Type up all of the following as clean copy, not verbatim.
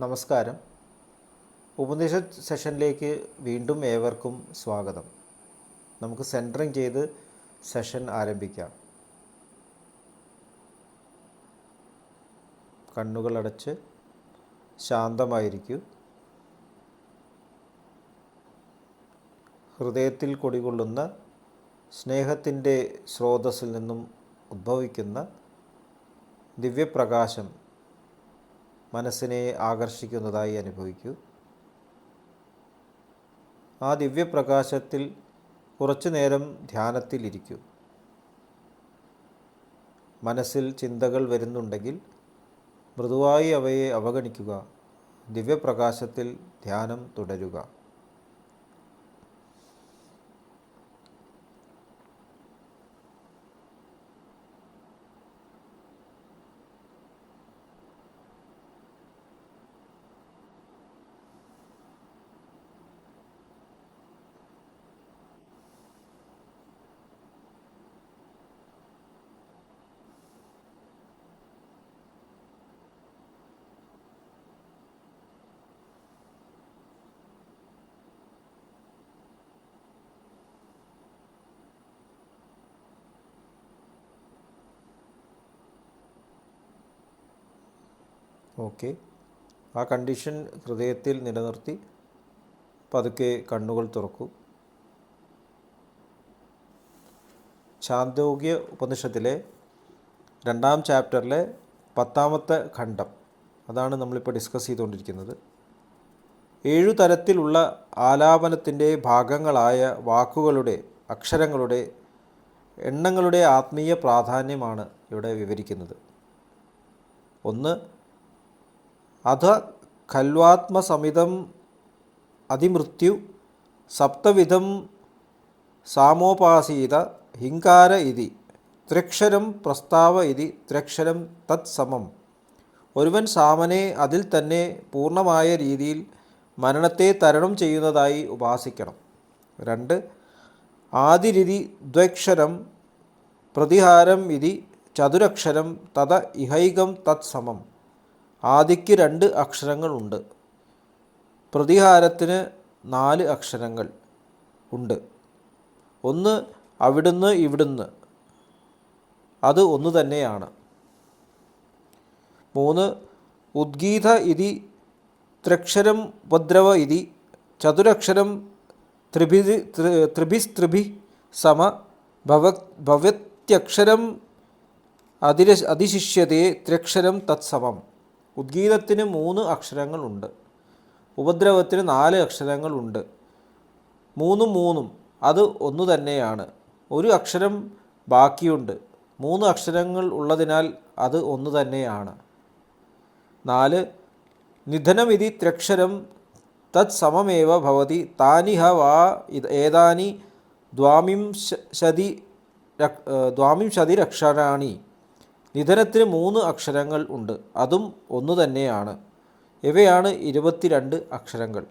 നമസ്കാരം. ഉപനിഷത്ത് സെഷനിലേക്ക് വീണ്ടും ഏവർക്കും സ്വാഗതം. നമുക്ക് സെൻറ്ററിങ് ചെയ്ത് സെഷൻ ആരംഭിക്കാം. കണ്ണുകളടച്ച് ശാന്തമായിരിക്കൂ. ഹൃദയത്തിൽ കുടികൊള്ളുന്ന സ്നേഹത്തിൻ്റെ സ്രോതസ്സിൽ നിന്നും ഉദ്ഭവിക്കുന്ന ദിവ്യപ്രകാശം മനസ്സിനെ ആകർഷിക്കുന്നതായി അനുഭവിക്കൂ. ആ ദിവ്യപ്രകാശത്തിൽ കുറച്ചു നേരം ധ്യാനത്തിലിരിക്കൂ. മനസ്സിൽ ചിന്തകൾ വരുന്നുണ്ടെങ്കിൽ മൃദുവായി അവയെ അവഗണിക്കുക. ദിവ്യപ്രകാശത്തിൽ ധ്യാനം തുടരുക. ഓക്കെ, ആ കണ്ടീഷൻ ഹൃദയത്തിൽ നിലനിർത്തി പതുക്കെ കണ്ണുകൾ തുറക്കൂ. ഛാന്തോഗ്യ ഉപനിഷത്തിലെ 2-ാം ചാപ്റ്ററിലെ 10-ാമത്തെ ഖണ്ഡം, അതാണ് നമ്മളിപ്പോൾ ഡിസ്കസ് ചെയ്തുകൊണ്ടിരിക്കുന്നത്. 7 തരത്തിലുള്ള ആലാപനത്തിൻ്റെ ഭാഗങ്ങളായ വാക്കുകളുടെ, അക്ഷരങ്ങളുടെ, എണ്ണങ്ങളുടെ ആത്മീയ പ്രാധാന്യമാണ് ഇവിടെ വിവരിക്കുന്നത്. 1. അധ ഖൽവാത്മസമിതം അതിമൃത്യു സപ്തവിധം സാമോപാസീത ഹിങ്കാര ഇതി ത്രക്ഷരം പ്രസ്താവ ഇതി ത്രക്ഷരം തത്സമം. ഒരുവൻ സാമനെ അതിൽ തന്നെ പൂർണ്ണമായ രീതിയിൽ മരണത്തെ തരണം ചെയ്യുന്നതായി ഉപാസിക്കണം. 2. ആദിരിതി ദ്വക്ഷരം പ്രതിഹാരം ഇതി ചതുരക്ഷരം തത ഇഹൈകം തത്സമം. ആദിക്ക് 2 അക്ഷരങ്ങൾ ഉണ്ട്, പ്രതിഹാരത്തിന് 4 അക്ഷരങ്ങൾ ഉണ്ട്. 1 അവിടുന്ന് ഇവിടുന്ന്, അത് ഒന്നു തന്നെയാണ്. 3 ഉദ്ഗീത ഇതി ത്രക്ഷരം ഉപദ്രവ ഇതി ചതുരക്ഷരം ത്രിഭിസ്ത്രിഭി സമ ഭവത്യക്ഷരം അതിശിഷ്യതേ ത്രക്ഷരം തത്സമം. ഉദ്ഗീതത്തിന് 3 അക്ഷരങ്ങളുണ്ട്, ഉപദ്രവത്തിന് 4 അക്ഷരങ്ങളുണ്ട്. 3 അത് ഒന്നു തന്നെയാണ്. ഒരു അക്ഷരം ബാക്കിയുണ്ട്. 3 അക്ഷരങ്ങൾ ഉള്ളതിനാൽ അത് ഒന്നു തന്നെയാണ്. 4 നിധനമിതി ത്രക്ഷരം തത്സമമേവ ഭവതി താനിഹ വാ ഏതാനി ദ്വാമിംശതിരക്ഷരാണി. നിധനത്തിന് 3 അക്ഷരങ്ങൾ ഉണ്ട്, അതും ഒന്നു തന്നെയാണ്. ഇവയാണ് 22 അക്ഷരങ്ങൾ.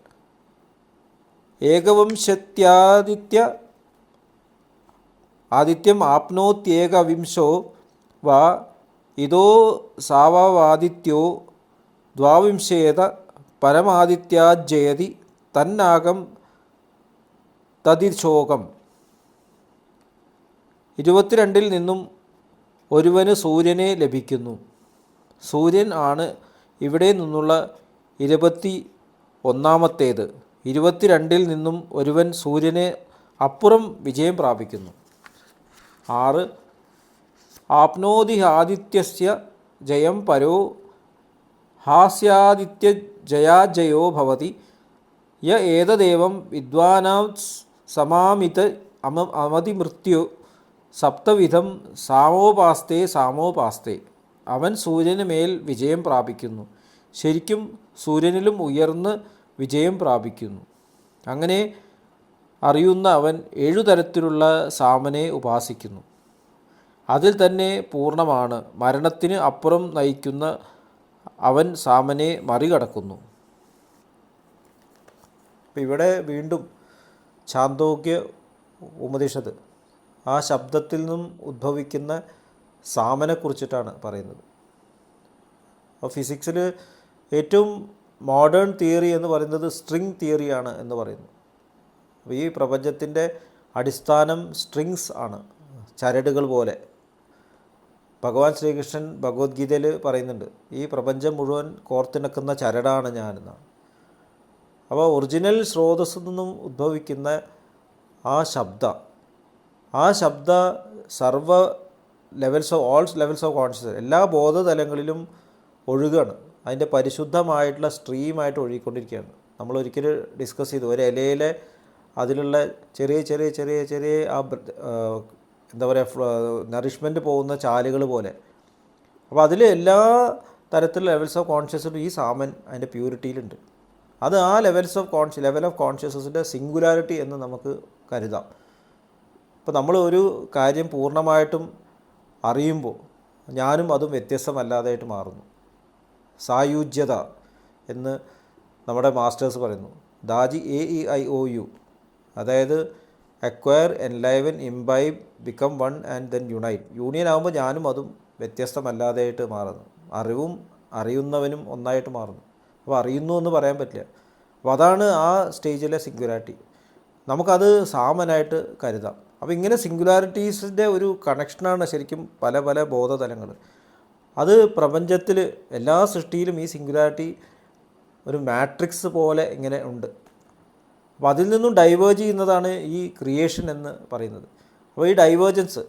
ആദിത്യം ആപ്നോത്യേകവിംശോ വാ ഇതോ സാവാദിത്യോ ദ്വാവിംശേത പരമാദിത്യാജ്ജയതി തന്നാകം തദിശോകം. 22 നിന്നും ഒരുവന് സൂര്യനെ ലഭിക്കുന്നു. സൂര്യൻ ആണ് ഇവിടെ നിന്നുള്ള 21-ാമത്തേത്. 22 നിന്നും ഒരുവൻ സൂര്യനെ അപ്പുറം വിജയം പ്രാപിക്കുന്നു. 6 ആപ്നോതി ആദിത്യസ്യ ജയം പരോ ഹാസ്യാദിത്യജയാജയോ ഭവതി യ ഏതദേവം വിദ്വാനാം സമാമിത അമതിമൃത്യു സപ്തവിധം സാമോപാസ്തേ. അവൻ സൂര്യന് മേൽ വിജയം പ്രാപിക്കുന്നു, ശരിക്കും സൂര്യനിലും ഉയർന്ന് വിജയം പ്രാപിക്കുന്നു. അങ്ങനെ അറിയുന്ന അവൻ 7 തരത്തിലുള്ള സാമനെ ഉപാസിക്കുന്നു. അതിൽ തന്നെ പൂർണ്ണമാണ്. മരണത്തിന് അപ്പുറം നയിക്കുന്ന അവൻ സാമനെ മറികടക്കുന്നു. ഇവിടെ വീണ്ടും ഛാന്തോഗ്യ ഉപനിഷത്ത് ആ ശബ്ദത്തിൽ നിന്നും ഉദ്ഭവിക്കുന്ന സാമനെക്കുറിച്ചിട്ടാണ് പറയുന്നത്. ഫിസിക്സിൽ ഏറ്റവും മോഡേൺ തിയറി എന്ന് പറയുന്നത് സ്ട്രിങ് തിയറിയാണ് എന്ന് പറയുന്നു. അപ്പോൾ ഈ പ്രപഞ്ചത്തിൻ്റെ അടിസ്ഥാനം സ്ട്രിങ്സ് ആണ്, ചരടുകൾ പോലെ. ഭഗവാൻ ശ്രീകൃഷ്ണൻ ഭഗവത്ഗീതയിൽ പറയുന്നുണ്ട്, ഈ പ്രപഞ്ചം മുഴുവൻ കോർത്തിണക്കുന്ന ചരടാണ് ഞാനെന്നാണ്. അപ്പോൾ ഒറിജിനൽ സ്രോതസ്സിൽ നിന്നും ഉദ്ഭവിക്കുന്ന ആ ശബ്ദ സർവ ഓൾ ലെവൽസ് ഓഫ് കോൺഷ്യസ്നസ്, എല്ലാ ബോധതലങ്ങളിലും ഒഴുകാണ്. അതിൻ്റെ പരിശുദ്ധമായിട്ടുള്ള സ്ട്രീമായിട്ട് ഒഴുകിക്കൊണ്ടിരിക്കുകയാണ്. നമ്മളൊരിക്കലും ഡിസ്കസ് ചെയ്തു, ഒരു ഇലയിലെ അതിലുള്ള ചെറിയ ചെറിയ ചെറിയ ചെറിയ ആ എന്താ പറയുക നറിഷ്മെൻറ്റ് പോകുന്ന ചാലുകൾ പോലെ. അപ്പോൾ അതിൽ എല്ലാ തരത്തിലുള്ള ലെവൽസ് ഓഫ് കോൺഷ്യസ്നസും ഈ സാമൻ അതിൻ്റെ പ്യൂരിറ്റിയിലുണ്ട്. അത് ആ ലെവൽ ഓഫ് കോൺഷ്യസ്നസിൻ്റെ സിംഗുലാരിറ്റി എന്ന് നമുക്ക് കരുതാം. അപ്പോൾ നമ്മൾ ഒരു കാര്യം പൂർണ്ണമായിട്ടും അറിയുമ്പോൾ ഞാനും അതും വ്യത്യസ്തമല്ലാതായിട്ട് മാറുന്നു. സായുജ്യത എന്ന് നമ്മുടെ മാസ്റ്റേഴ്സ് പറയുന്നു. ദാജി AEIOU, അതായത് acquire, enliven, imbibe, become one and then unite. Union ആകുമ്പോൾ ഞാനും അതും വ്യത്യസ്തമല്ലാതെയായിട്ട് മാറുന്നു. അറിവും അറിയുന്നവനും ഒന്നായിട്ട് മാറുന്നു. അപ്പോൾ അറിയുന്നു എന്ന് പറയാൻ പറ്റില്ല. അപ്പോൾ അതാണ് ആ സ്റ്റേജിലെ സിംഗുലാരിറ്റി. നമുക്കത് സാമനായിട്ട് കരുതാം. അപ്പോൾ ഇങ്ങനെ സിംഗുലാരിറ്റീസിൻ്റെ ഒരു കണക്ഷനാണ് ശരിക്കും പല പല ബോധതലങ്ങൾ. അത് പ്രപഞ്ചത്തിൽ എല്ലാ സൃഷ്ടിയിലും ഈ സിംഗുലാരിറ്റി ഒരു മാട്രിക്സ് പോലെ ഇങ്ങനെ ഉണ്ട്. അപ്പോൾ അതിൽ നിന്നും ഡൈവേർജ് ചെയ്യുന്നതാണ് ഈ ക്രിയേഷൻ എന്ന് പറയുന്നത്. അപ്പോൾ ഈ ഡൈവേർജൻസ്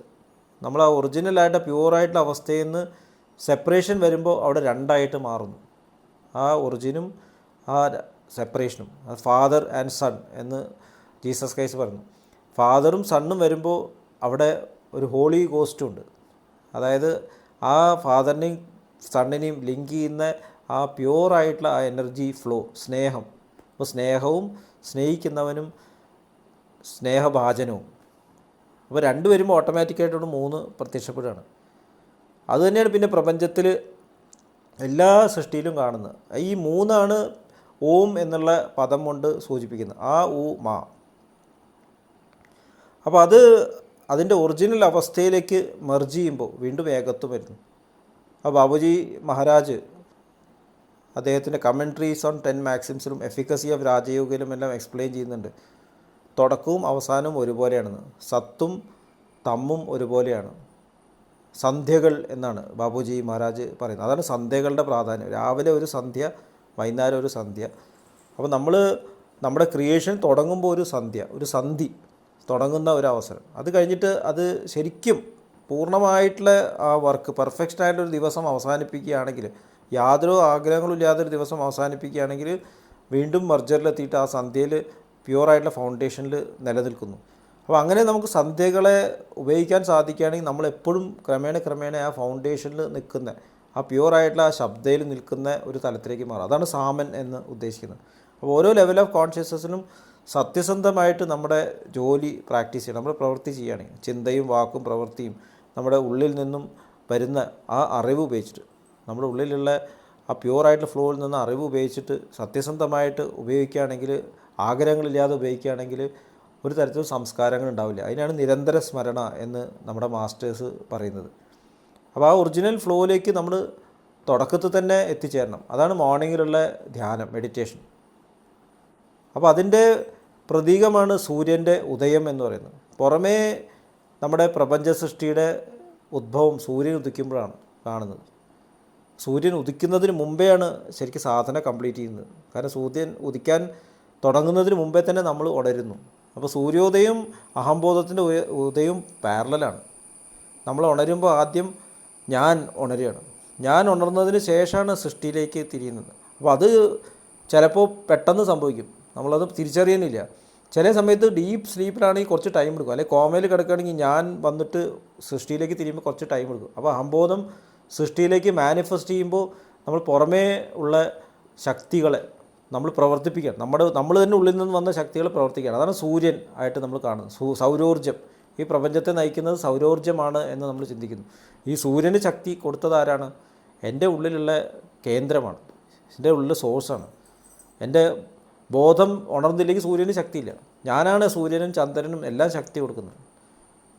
നമ്മൾ ആ ഒറിജിനലായിട്ട് പ്യൂറായിട്ടുള്ള അവസ്ഥയിൽ നിന്ന് സെപ്പറേഷൻ വരുമ്പോൾ അവിടെ രണ്ടായിട്ട് മാറുന്നു. ആ ഒറിജിനും ആ സെപ്പറേഷനും, ഫാദർ ആൻഡ് സൺ എന്ന് ജീസസ് ക്രൈസ്റ്റ് പറഞ്ഞു. ഫാദറും സണ്ണും വരുമ്പോൾ അവിടെ ഒരു ഹോളി ഗോസ്റ്റും ഉണ്ട്. അതായത് ആ ഫാദറിനെയും സണ്ണിനെയും ലിങ്ക് ചെയ്യുന്ന ആ പ്യൂറായിട്ടുള്ള ആ എനർജി ഫ്ലോ, സ്നേഹം. അപ്പോൾ സ്നേഹവും സ്നേഹിക്കുന്നവനും സ്നേഹഭാജനവും, അപ്പോൾ രണ്ട് വരുമ്പോൾ ഓട്ടോമാറ്റിക്കായിട്ടോട് മൂന്ന് പ്രത്യക്ഷപ്പെടുകയാണ്. അതുതന്നെയാണ് പിന്നെ പ്രപഞ്ചത്തിൽ എല്ലാ സൃഷ്ടിയിലും കാണുന്നത്. ഈ മൂന്നാണ് ഓം എന്നുള്ള പദം കൊണ്ട് സൂചിപ്പിക്കുന്നത്, ആ ഉ മാ. അപ്പോൾ അതിൻ്റെ ഒറിജിനൽ അവസ്ഥയിലേക്ക് മെർജ് ചെയ്യുമ്പോൾ വീണ്ടും ഏകത്വം വരുന്നു. അപ്പോൾ ബാബുജി മഹാരാജ് അദ്ദേഹത്തിൻ്റെ കമൻട്രീസ് ഓൺ 10 മാക്സിംസിലും എഫിക്കസി ഓഫ് രാജയോഗിലും എല്ലാം എക്സ്പ്ലെയിൻ ചെയ്യുന്നുണ്ട്. തുടക്കവും അവസാനവും ഒരുപോലെയാണെന്ന്, സത്തും തമ്മും ഒരുപോലെയാണ്. സന്ധ്യകൾ എന്നാണ് ബാബുജി മഹാരാജ് പറയുന്നത്. അതാണ് സന്ധ്യകളുടെ പ്രാധാന്യം. രാവിലെ ഒരു സന്ധ്യ, വൈകുന്നേരം ഒരു സന്ധ്യ. അപ്പോൾ നമ്മുടെ ക്രിയേഷൻ തുടങ്ങുമ്പോൾ ഒരു സന്ധി തുടങ്ങുന്ന ഒരു അവസരം. അത് കഴിഞ്ഞിട്ട് അത് ശരിക്കും പൂർണ്ണമായിട്ടുള്ള ആ വർക്ക് പെർഫെക്ഷനായിട്ടൊരു ദിവസം അവസാനിപ്പിക്കുകയാണെങ്കിൽ, യാതൊരു ആഗ്രഹങ്ങളും ഇല്ലാതൊരു ദിവസം അവസാനിപ്പിക്കുകയാണെങ്കിൽ വീണ്ടും മർജറിലെത്തിയിട്ട് ആ സന്ധ്യയിൽ പ്യുവറായിട്ടുള്ള ഫൗണ്ടേഷനിൽ നിലനിൽക്കുന്നു. അപ്പോൾ അങ്ങനെ നമുക്ക് സന്ധ്യകളെ ഉപയോഗിക്കാൻ സാധിക്കുകയാണെങ്കിൽ നമ്മളെപ്പോഴും ക്രമേണ ആ ഫൗണ്ടേഷനിൽ നിൽക്കുന്ന ആ പ്യുവറായിട്ടുള്ള ആ ശബ്ദയിൽ നിൽക്കുന്ന ഒരു തലത്തിലേക്ക് മാറും. അതാണ് സാമൻ എന്ന് ഉദ്ദേശിക്കുന്നത്. അപ്പോൾ ഓരോ ലെവൽ ഓഫ് കോൺഷ്യസ്നസ്സിനും സത്യസന്ധമായിട്ട് നമ്മുടെ ജോലി പ്രാക്ടീസ് ചെയ്യണം. നമ്മൾ പ്രവൃത്തി ചെയ്യുകയാണെങ്കിൽ ചിന്തയും വാക്കും പ്രവൃത്തിയും നമ്മുടെ ഉള്ളിൽ നിന്നും വരുന്ന ആ അറിവ് ഉപയോഗിച്ചിട്ട്, നമ്മുടെ ഉള്ളിലുള്ള ആ പ്യുവറായിട്ടുള്ള ഫ്ലോയിൽ നിന്ന് അറിവ് ഉപയോഗിച്ചിട്ട് സത്യസന്ധമായിട്ട് ഉപയോഗിക്കുകയാണെങ്കിൽ, ആഗ്രഹങ്ങളില്ലാതെ ഉപയോഗിക്കുകയാണെങ്കിൽ ഒരു തരത്തിലും സംസ്കാരങ്ങൾ ഉണ്ടാവില്ല. അതിനാണ് നിരന്തര സ്മരണ എന്ന് നമ്മുടെ മാസ്റ്റേഴ്സ് പറയുന്നത്. അപ്പോൾ ആ ഒറിജിനൽ ഫ്ലോയിലേക്ക് നമ്മൾ തുടക്കത്തിൽ തന്നെ എത്തിച്ചേരണം. അതാണ് മോർണിംഗിലുള്ള ധ്യാനം, മെഡിറ്റേഷൻ. അപ്പോൾ അതിൻ്റെ പ്രതീകമാണ് സൂര്യൻ്റെ ഉദയം എന്ന് പറയുന്നത്. പുറമേ നമ്മുടെ പ്രപഞ്ച സൃഷ്ടിയുടെ ഉദ്ഭവം സൂര്യൻ ഉദിക്കുമ്പോഴാണ് കാണുന്നത്. സൂര്യൻ ഉദിക്കുന്നതിന് മുമ്പെയാണ് ശരിക്കും സാധന കംപ്ലീറ്റ് ചെയ്യുന്നത്. കാരണം സൂര്യൻ ഉദിക്കാൻ തുടങ്ങുന്നതിന് മുമ്പേ തന്നെ നമ്മൾ ഉണരുന്നു. അപ്പോൾ സൂര്യോദയം അഹംബോധത്തിൻ്റെ ഉദയവും പാരലലാണ്. നമ്മൾ ഉണരുമ്പോൾ ആദ്യം ഞാൻ ഉണരുകയാണ്. ഞാൻ ഉണർന്നതിന് ശേഷമാണ് സൃഷ്ടിയിലേക്ക് തിരിയുന്നത്. അപ്പോൾ അത് ചിലപ്പോൾ പെട്ടെന്ന് സംഭവിക്കും, നമ്മളത് തിരിച്ചറിയുന്നില്ല. ചില സമയത്ത് ഡീപ്പ് സ്ലീപ്പിലാണെങ്കിൽ കുറച്ച് ടൈം എടുക്കും, അല്ലെങ്കിൽ കോമയിൽ കിടക്കുകയാണെങ്കിൽ ഞാൻ വന്നിട്ട് സൃഷ്ടിയിലേക്ക് തിരിയുമ്പോൾ കുറച്ച് ടൈം എടുക്കും. അപ്പോൾ അഹംബോധം സൃഷ്ടിയിലേക്ക് മാനിഫെസ്റ്റ് ചെയ്യുമ്പോൾ നമ്മൾ പുറമേ ഉള്ള ശക്തികളെ നമ്മൾ പ്രവർത്തിപ്പിക്കുകയാണ്. നമ്മൾ തന്നെ ഉള്ളിൽ നിന്ന് വന്ന ശക്തികളെ പ്രവർത്തിക്കുകയാണ്. അതാണ് സൂര്യൻ ആയിട്ട് നമ്മൾ കാണുന്നത്. സൗരോർജ്ജം, ഈ പ്രപഞ്ചത്തെ നയിക്കുന്നത് സൗരോർജ്ജമാണ് എന്ന് നമ്മൾ ചിന്തിക്കുന്നു. ഈ സൂര്യന് ശക്തി കൊടുത്തത് ആരാണ്? എൻ്റെ ഉള്ളിലുള്ള കേന്ദ്രമാണ്, എൻ്റെ ഉള്ളിൽ സോഴ്സാണ്. എൻ്റെ ബോധം ഉണർന്നില്ലെങ്കിൽ സൂര്യന് ശക്തിയില്ല. ഞാനാണ് സൂര്യനും ചന്ദ്രനും എല്ലാം ശക്തി കൊടുക്കുന്നത്.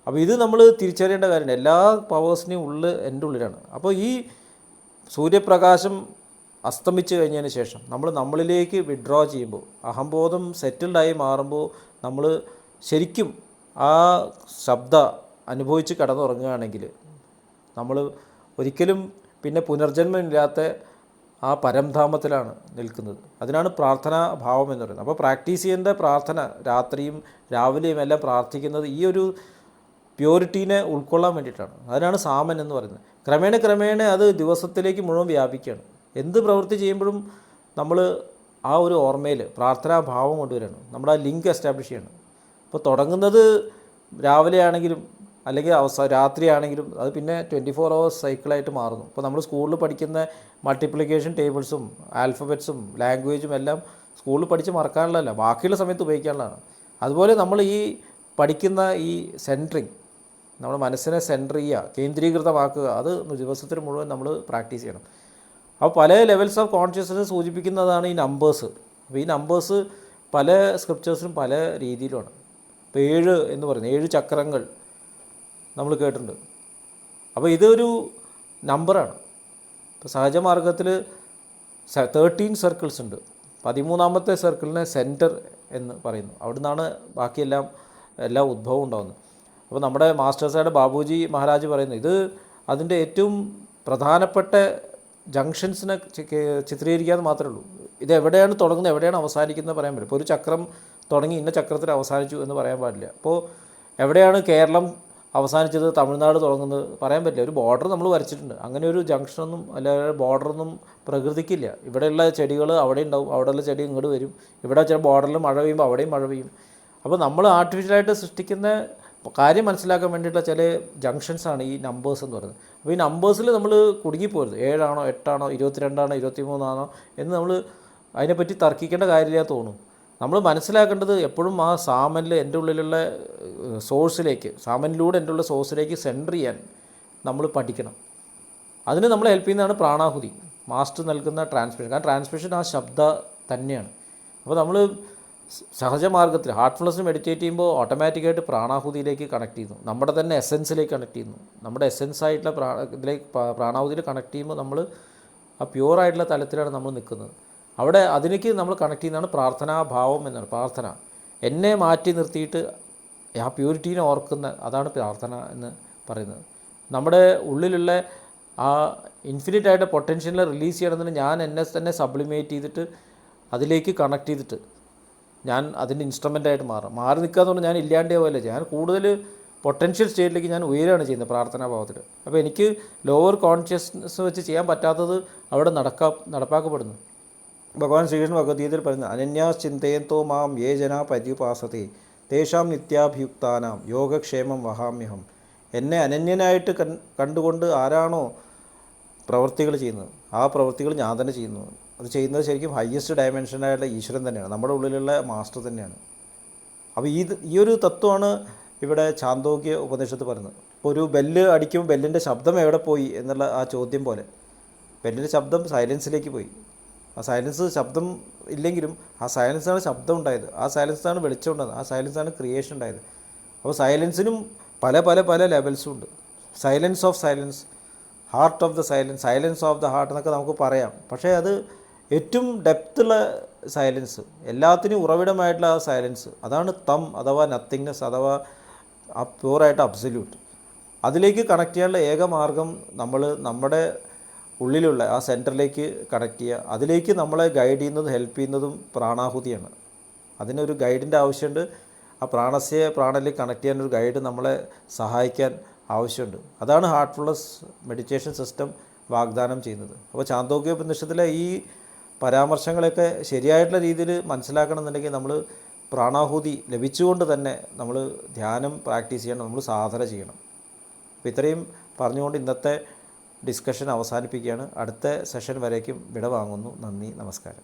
അപ്പോൾ ഇത് നമ്മൾ തിരിച്ചറിയേണ്ട കാര്യമാണ്. എല്ലാ പവേഴ്സിനെയും എൻ്റെ ഉള്ളിലാണ്. അപ്പോൾ ഈ സൂര്യപ്രകാശം അസ്തമിച്ച് കഴിഞ്ഞതിന് ശേഷം നമ്മൾ നമ്മളിലേക്ക് വിഡ്രോ ചെയ്യുമ്പോൾ, അഹംബോധം സെറ്റിൽഡായി മാറുമ്പോൾ നമ്മൾ ശരിക്കും ആ ശബ്ദ അനുഭവിച്ച് കിടന്നുറങ്ങുകയാണെങ്കിൽ നമ്മൾ ഒരിക്കലും പിന്നെ പുനർജന്മമില്ലാത്ത ആ പരംധാമത്തിലാണ് നിൽക്കുന്നത്. അതിനാണ് പ്രാർത്ഥനാ ഭാവം എന്ന് പറയുന്നത്. അപ്പോൾ പ്രാക്ടീസ് ചെയ്യേണ്ട പ്രാർത്ഥന രാത്രിയും രാവിലെയും എല്ലാം പ്രാർത്ഥിക്കുന്നത് ഈ ഒരു പ്യൂരിറ്റീനെ ഉൾക്കൊള്ളാൻ വേണ്ടിയിട്ടാണ്. അതിനാണ് സാമൻ എന്ന് പറയുന്നത്. ക്രമേണ അത് ദിവസത്തിലേക്ക് മുഴുവൻ വ്യാപിക്കുകയാണ്. എന്ത് പ്രവൃത്തി ചെയ്യുമ്പോഴും നമ്മൾ ആ ഒരു ഓർമ്മയിൽ പ്രാർത്ഥനാഭാവം കൊണ്ടുവരികയാണ്. നമ്മൾ ആ ലിങ്ക് എസ്റ്റാബ്ലിഷ് ചെയ്യണം. ഇപ്പോൾ തുടങ്ങുന്നത് രാവിലെ ആണെങ്കിലും അല്ലെങ്കിൽ രാത്രിയാണെങ്കിലും അത് പിന്നെ 24 hours സൈക്കിളായിട്ട് മാറുന്നു. ഇപ്പോൾ നമ്മൾ സ്കൂളിൽ പഠിക്കുന്ന മൾട്ടിപ്ലിക്കേഷൻ ടേബിൾസും ആൽഫബറ്റ്സും ലാംഗ്വേജും എല്ലാം സ്കൂളിൽ പഠിച്ച് മറക്കാനുള്ളതല്ല, ബാക്കിയുള്ള സമയത്ത് ഉപയോഗിക്കാനുള്ളതാണ്. അതുപോലെ നമ്മൾ ഈ പഠിക്കുന്ന ഈ സെൻറ്ററിങ്, നമ്മുടെ മനസ്സിനെ സെൻറ്റർ ചെയ്യുക, കേന്ദ്രീകൃതമാക്കുക, അത് ദിവസത്തിന് മുഴുവൻ നമ്മൾ പ്രാക്ടീസ് ചെയ്യണം. അപ്പോൾ പല ലെവൽസ് ഓഫ് കോൺഷ്യസ്നസ് സൂചിപ്പിക്കുന്നതാണ് ഈ നമ്പേഴ്സ്. അപ്പോൾ ഈ നമ്പേഴ്സ് പല സ്ക്രിപ്റ്റേഴ്സിലും പല രീതിയിലുമാണ്. ഇപ്പോൾ 7 എന്ന് പറയുന്നത് 7 ചക്രങ്ങൾ നമ്മൾ കേട്ടിട്ടുണ്ട്. അപ്പോൾ ഇതൊരു നമ്പറാണ്. ഇപ്പോൾ സഹജമാർഗത്തിൽ 13 സർക്കിൾസ് ഉണ്ട്. 13ാമത്തെ സർക്കിളിനെ സെൻറ്റർ എന്ന് പറയുന്നു. അവിടെ നിന്നാണ് ബാക്കിയെല്ലാം എല്ലാ ഉദ്ഭവം ഉണ്ടാകുന്നത്. അപ്പോൾ നമ്മുടെ മാസ്റ്റേഴ്സായിട്ട് ബാബുജി മഹാരാജ് പറയുന്നത് ഇത് അതിൻ്റെ ഏറ്റവും പ്രധാനപ്പെട്ട ജംഗ്ഷൻസിനെ ചിത്രീകരിക്കാതെ മാത്രമേ ഉള്ളൂ. ഇത് എവിടെയാണ് തുടങ്ങുന്നത് എവിടെയാണ് അവസാനിക്കുന്നത് പറയാൻ പറ്റില്ല. ഇപ്പോൾ ഒരു ചക്രം തുടങ്ങി ഇന്ന ചക്രത്തിൽ അവസാനിച്ചു എന്ന് പറയാൻ പാടില്ല. അപ്പോൾ എവിടെയാണ് കേരളം അവസാനിച്ചത് തമിഴ്നാട് തുടങ്ങുന്നത് പറയാൻ പറ്റില്ല. ഒരു ബോർഡർ നമ്മൾ വരച്ചിട്ടുണ്ട്. അങ്ങനെ ഒരു ജംഗ്ഷനൊന്നും അല്ലെങ്കിൽ ബോർഡറൊന്നും പ്രകൃതിക്കില്ല. ഇവിടെയുള്ള ചെടികൾ അവിടെ ഉണ്ടാവും, അവിടെയുള്ള ചെടി ഇങ്ങോട്ട് വരും. ഇവിടെ ചില ബോർഡറിൽ മഴ പെയ്യുമ്പോൾ അവിടെയും മഴ പെയ്യും. അപ്പോൾ നമ്മൾ ആർട്ടിഫിഷ്യലായിട്ട് സൃഷ്ടിക്കുന്ന കാര്യം മനസ്സിലാക്കാൻ വേണ്ടിയിട്ടുള്ള ചില ജംഗ്ഷൻസാണ് ഈ നമ്പേഴ്സ് എന്ന് പറയുന്നത്. അപ്പോൾ ഈ നമ്പേഴ്സിൽ നമ്മൾ കുടുങ്ങിപ്പോരുത്. 7 ആണോ 8 ആണോ 22 ആണോ 23 ആണോ എന്ന് നമ്മൾ അതിനെപ്പറ്റി തർക്കിക്കേണ്ട കാര്യമില്ല തോന്നും. നമ്മൾ മനസ്സിലാക്കേണ്ടത് എപ്പോഴും ആ സാമനിൽ എൻ്റെ ഉള്ളിലുള്ള സോഴ്സിലേക്ക്, സാമനിലൂടെ എൻ്റെ ഉള്ള സോഴ്സിലേക്ക് സെൻറ്റർ ചെയ്യാൻ നമ്മൾ പഠിക്കണം. അതിന് നമ്മളെ ഹെൽപ്പ് ചെയ്യുന്നതാണ് പ്രാണാഹുതി, മാസ്റ്റർ നൽകുന്ന ട്രാൻസ്മിഷൻ. കാരണം ട്രാൻസ്മിഷൻ ആ ശബ്ദ തന്നെയാണ്. അപ്പോൾ നമ്മൾ സഹജമാർഗത്തിൽ ഹാർട്ട്ഫുൾനെസ്സിന് മെഡിറ്റേറ്റ് ചെയ്യുമ്പോൾ ഓട്ടോമാറ്റിക്കായിട്ട് പ്രാണാഹുതിയിലേക്ക് കണക്ട് ചെയ്യുന്നു, നമ്മുടെ തന്നെ എസെൻസിലേക്ക് കണക്ട് ചെയ്യുന്നു. നമ്മുടെ എസെൻസായിട്ടുള്ള ഇതിലേക്ക് പ്രാണാഹുതിയിൽ കണക്ട് ചെയ്യുമ്പോൾ നമ്മൾ ആ പ്യുവറായിട്ടുള്ള തലത്തിലാണ് നമ്മൾ നിൽക്കുന്നത്. അവിടെ അതിലേക്ക് നമ്മൾ കണക്ട് ചെയ്യുന്നതാണ് പ്രാർത്ഥനാഭാവം എന്നാണ്. പ്രാർത്ഥന എന്നെ മാറ്റി നിർത്തിയിട്ട് ആ പ്യൂരിറ്റീനെ ഓർക്കുന്ന, അതാണ് പ്രാർത്ഥന എന്ന് പറയുന്നത്. നമ്മുടെ ഉള്ളിലുള്ള ആ ഇൻഫിനിറ്റായിട്ട് പൊട്ടൻഷ്യലിനെ റിലീസ് ചെയ്യണമെന്ന് ഞാൻ എന്നെ തന്നെ സബ്ലിമേറ്റ് ചെയ്തിട്ട് അതിലേക്ക് കണക്ട് ചെയ്തിട്ട് ഞാൻ അതിൻ്റെ ഇൻസ്ട്രുമെൻ്റായിട്ട് മാറി നിൽക്കാന്ന് പറഞ്ഞാൽ ഞാൻ ഇല്ലാണ്ടേ പോലെ ഞാൻ കൂടുതൽ പൊട്ടൻഷ്യൽ സ്റ്റേറ്റിലേക്ക് ഞാൻ ഉയരുകയാണ് ചെയ്യുന്നത് പ്രാർത്ഥനാഭാവത്തിൽ. അപ്പോൾ എനിക്ക് ലോവർ കോൺഷ്യസ്നസ് വെച്ച് ചെയ്യാൻ പറ്റാത്തത് അവിടെ നടപ്പാക്കപ്പെടുന്നു. ഭഗവാൻ ശ്രീകൃഷ്ണൻ ഭഗവത്ഗീതയിൽ പറയുന്നത് അനന്യാസ് ചിന്തയന്തോ മാം യേ ജനാ പര്യുപാസത്തെ തേഷാം നിത്യാഭിയുക്താനാം യോഗക്ഷേമം വഹാമ്യഹം. എന്നെ അനന്യനായിട്ട് കണ്ടുകൊണ്ട് ആരാണോ പ്രവൃത്തികൾ ചെയ്യുന്നത് ആ പ്രവൃത്തികൾ ഞാൻ തന്നെ ചെയ്യുന്നു. അത് ചെയ്യുന്നത് ശരിക്കും ഹയ്യസ്റ്റ് ഡയമെൻഷനായിട്ടുള്ള ഈശ്വരൻ തന്നെയാണ്, നമ്മുടെ ഉള്ളിലുള്ള മാസ്റ്റർ തന്നെയാണ്. അപ്പോൾ ഈ ഒരു തത്വമാണ് ഇവിടെ ചാന്തോക്യ ഉപനിഷത്ത് പറയുന്നത്. ഇപ്പോൾ ഒരു ബെല്ല് അടിക്കുമ്പോൾ ബെല്ലിൻ്റെ ശബ്ദം എവിടെ പോയി എന്നുള്ള ആ ചോദ്യം പോലെ ബെല്ലിൻ്റെ ശബ്ദം സൈലൻസിലേക്ക് പോയി. ആ സൈലൻസ് ശബ്ദം ഇല്ലെങ്കിലും ആ സൈലൻസാണ് ശബ്ദം ഉണ്ടായത്, ആ സൈലൻസാണ് വെളിച്ചം ഉണ്ടായത്, ആ സൈലൻസാണ് ക്രിയേഷൻ ഉണ്ടായത്. അപ്പോൾ സൈലൻസിനും പല ലെവൽസും ഉണ്ട്. Silence of silence, heart of the silence, silence of the heart എന്നൊക്കെ നമുക്ക് പറയാം. പക്ഷേ അത് ഏറ്റവും ഡെപ്തുള്ള സൈലൻസ്, എല്ലാത്തിനും ഉറവിടമായിട്ടുള്ള ആ സൈലൻസ്, അതാണ് തം അഥവാ നത്തിങ്നെസ് അഥവാ ആ പ്യൂറായിട്ട് അബ്സല്യൂട്ട്. അതിലേക്ക് കണക്ട് ചെയ്യാനുള്ള ഏക മാർഗം നമ്മൾ നമ്മുടെ ഉള്ളിലുള്ള ആ സെൻറ്ററിലേക്ക് കണക്ട് ചെയ്യുക. അതിലേക്ക് നമ്മളെ ഗൈഡ് ചെയ്യുന്നതും ഹെൽപ്പ് ചെയ്യുന്നതും പ്രാണാഹുതിയാണ്. അതിനൊരു ഗൈഡിൻ്റെ ആവശ്യമുണ്ട്. ആ പ്രാണനിലേക്ക് കണക്ട് ചെയ്യാനൊരു ഗൈഡ് നമ്മളെ സഹായിക്കാൻ ആവശ്യമുണ്ട്. അതാണ് ഹാർട്ട്ഫുൾനെസ് മെഡിറ്റേഷൻ സിസ്റ്റം വാഗ്ദാനം ചെയ്യുന്നത്. അപ്പോൾ ചാന്തോക്യോപനിഷത്തിലെ ഈ പരാമർശങ്ങളൊക്കെ ശരിയായിട്ടുള്ള രീതിയിൽ മനസ്സിലാക്കണമെന്നുണ്ടെങ്കിൽ നമ്മൾ പ്രാണാഹുതി ലഭിച്ചുകൊണ്ട് തന്നെ നമ്മൾ ധ്യാനം പ്രാക്ടീസ് ചെയ്യണം, നമ്മൾ സാധന ചെയ്യണം. അപ്പോൾ ഇത്രയും പറഞ്ഞുകൊണ്ട് ഇന്നത്തെ ഡിസ്കഷൻ അവസാനിപ്പിക്കുകയാണ്. അടുത്ത സെഷൻ വരേക്കും വിട വാങ്ങുന്നു. നന്ദി, നമസ്കാരം.